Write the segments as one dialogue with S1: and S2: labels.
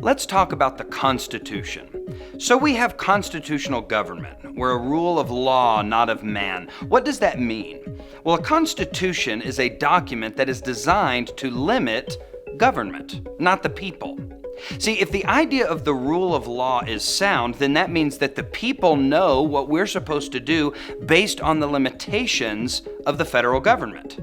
S1: Let's talk about the Constitution. So we have constitutional government. We're a rule of law, not of man. What does that mean? Well, a constitution is a document that is designed to limit government, not the people. See, if the idea of the rule of law is sound, then that means that the people know what we're supposed to do based on the limitations of the federal government.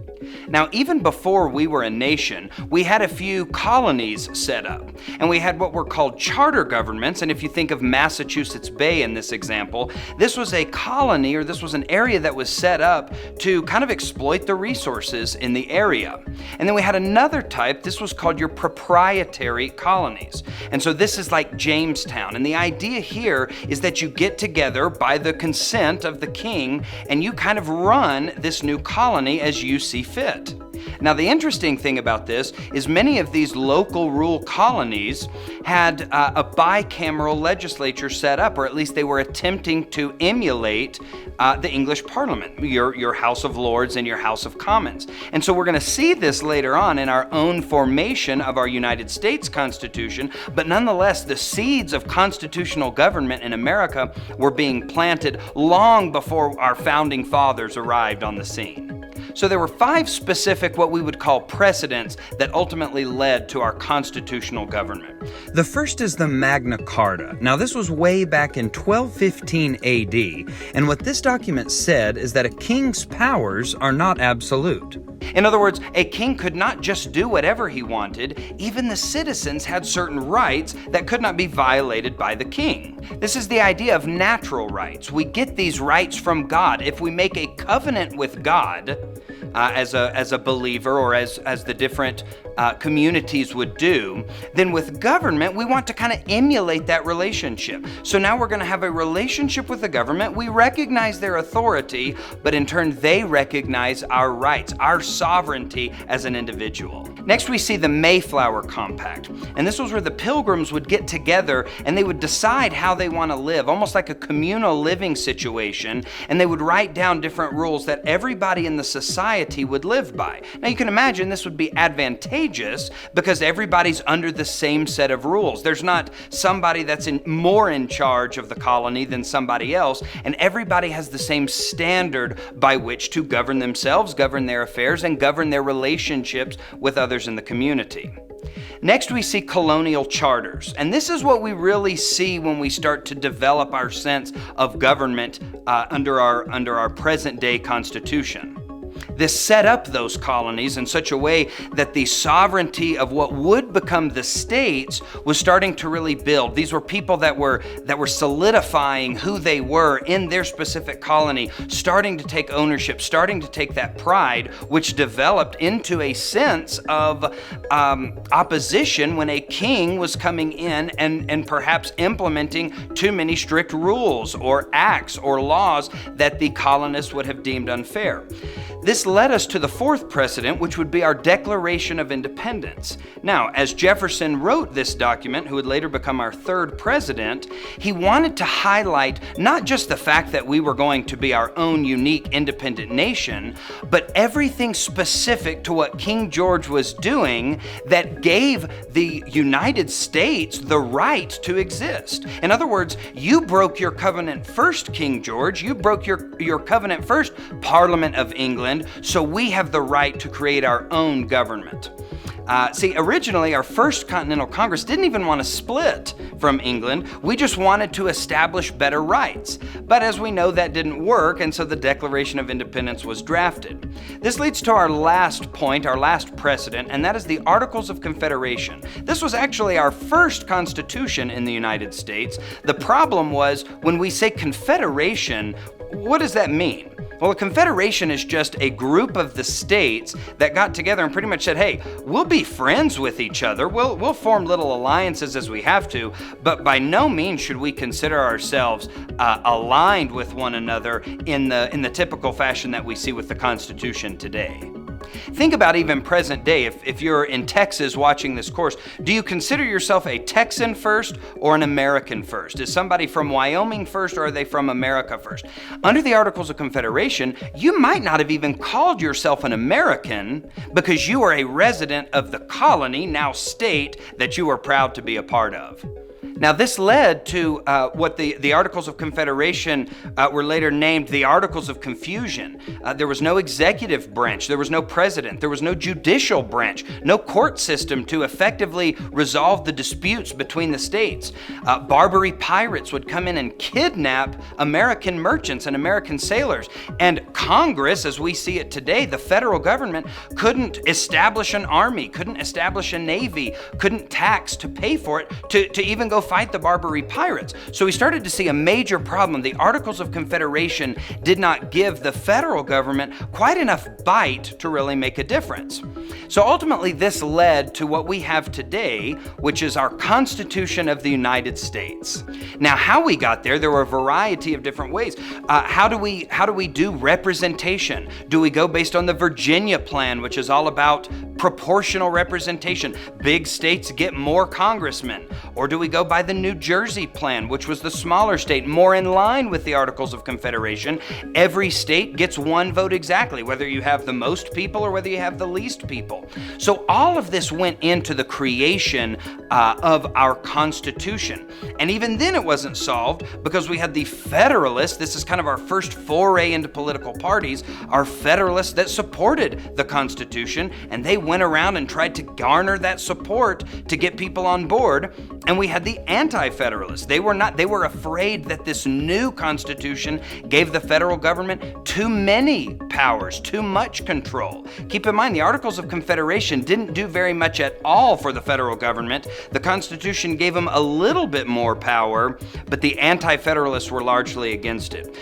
S1: Now, even before we were a nation, we had a few colonies set up, and we had what were called charter governments. And if you think of Massachusetts Bay in this example, this was a colony, or this was an area that was set up to kind of exploit the resources in the area. And then we had another type, this was called your proprietary colonies. And so this is like Jamestown. And the idea here is that you get together by the consent of the king, and you kind of run this new colony as you see fit. Now, the interesting thing about this is many of these local rule colonies had a bicameral legislature set up, or at least they were attempting to emulate the English Parliament, your House of Lords and your House of Commons. And so we're going to see this later on in our own formation of our United States Constitution, but nonetheless, the seeds of constitutional government in America were being planted long before our founding fathers arrived on the scene. So there were 5 specific, what we would call precedents, that ultimately led to our constitutional government. The first is the Magna Carta. Now, this was way back in 1215 AD, and what this document said is that a king's powers are not absolute. In other words, a king could not just do whatever he wanted. Even the citizens had certain rights that could not be violated by the king. This is the idea of natural rights. We get these rights from God. If we make a covenant with God, as a believer, or as the different communities would do, then with government, we want to kind of emulate that relationship. So now we're going to have a relationship with the government. We recognize their authority, but in turn, they recognize our rights, our sovereignty as an individual. Next, we see the Mayflower Compact. And this was where the Pilgrims would get together and they would decide how they want to live, almost like a communal living situation. And they would write down different rules that everybody in the society would live by. Now, you can imagine this would be advantageous because everybody's under the same set of rules. There's not somebody that's more in charge of the colony than somebody else, and everybody has the same standard by which to govern themselves, govern their affairs, and govern their relationships with others in the community. Next, we see colonial charters, and this is what we really see when we start to develop our sense of government under our present-day Constitution. This set up those colonies in such a way that the sovereignty of what would become the states was starting to really build. These were people that were solidifying who they were in their specific colony, starting to take ownership, starting to take that pride, which developed into a sense of opposition when a king was coming in and perhaps implementing too many strict rules or acts or laws that the colonists would have deemed unfair. This led us to the 4th precedent, which would be our Declaration of Independence. Now, as Jefferson wrote this document, who would later become our 3rd president, he wanted to highlight not just the fact that we were going to be our own unique independent nation, but everything specific to what King George was doing that gave the United States the right to exist. In other words, you broke your covenant first, King George. You broke your covenant first, Parliament of England. So we have the right to create our own government. See, originally our First Continental Congress didn't even want to split from England. We just wanted to establish better rights. But as we know, that didn't work, and so the Declaration of Independence was drafted. This leads to our last point, our last precedent, and that is the Articles of Confederation. This was actually our first constitution in the United States. The problem was, when we say confederation, what does that mean? Well, a confederation is just a group of the states that got together and pretty much said, hey, we'll be friends with each other. We'll form little alliances as we have to, but by no means should we consider ourselves aligned with one another in the typical fashion that we see with the Constitution today. Think about even present day. If you're in Texas watching this course, do you consider yourself a Texan first or an American first? Is somebody from Wyoming first, or are they from America first? Under the Articles of Confederation, you might not have even called yourself an American because you are a resident of the colony, now state, that you are proud to be a part of. Now, this led to what the Articles of Confederation were later named the Articles of Confusion. There was no executive branch, there was no president, there was no judicial branch, no court system to effectively resolve the disputes between the states. Barbary pirates would come in and kidnap American merchants and American sailors. And Congress, as we see it today, the federal government, couldn't establish an army, couldn't establish a navy, couldn't tax to pay for it to even go fight the Barbary pirates. So we started to see a major problem. The Articles of Confederation did not give the federal government quite enough bite to really make a difference. So ultimately, this led to what we have today, which is our Constitution of the United States. Now, how we got there were a variety of different ways. How do we do representation? Do we go based on the Virginia Plan, which is all about proportional representation? Big states get more congressmen. Or do we go by the New Jersey Plan, which was the smaller state, more in line with the Articles of Confederation? Every state gets one vote exactly, whether you have the most people or whether you have the least people. So all of this went into the creation of our Constitution. And even then it wasn't solved because we had the Federalists. This is kind of our first foray into political parties, our Federalists that supported the Constitution, and they went around and tried to garner that support to get people on board. And we had the Anti-Federalists. They were afraid that this new Constitution gave the federal government too many powers, too much control. Keep in mind, the Articles of Confederation didn't do very much at all for the federal government. The Constitution gave them a little bit more power, but the Anti-Federalists were largely against it.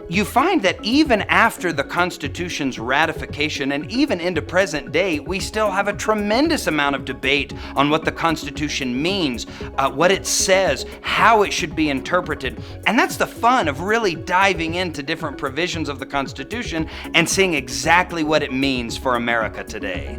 S1: You find that even after the Constitution's ratification and even into present day, we still have a tremendous amount of debate on what the Constitution means, what it says, how it should be interpreted. And that's the fun of really diving into different provisions of the Constitution and seeing exactly what it means for America today.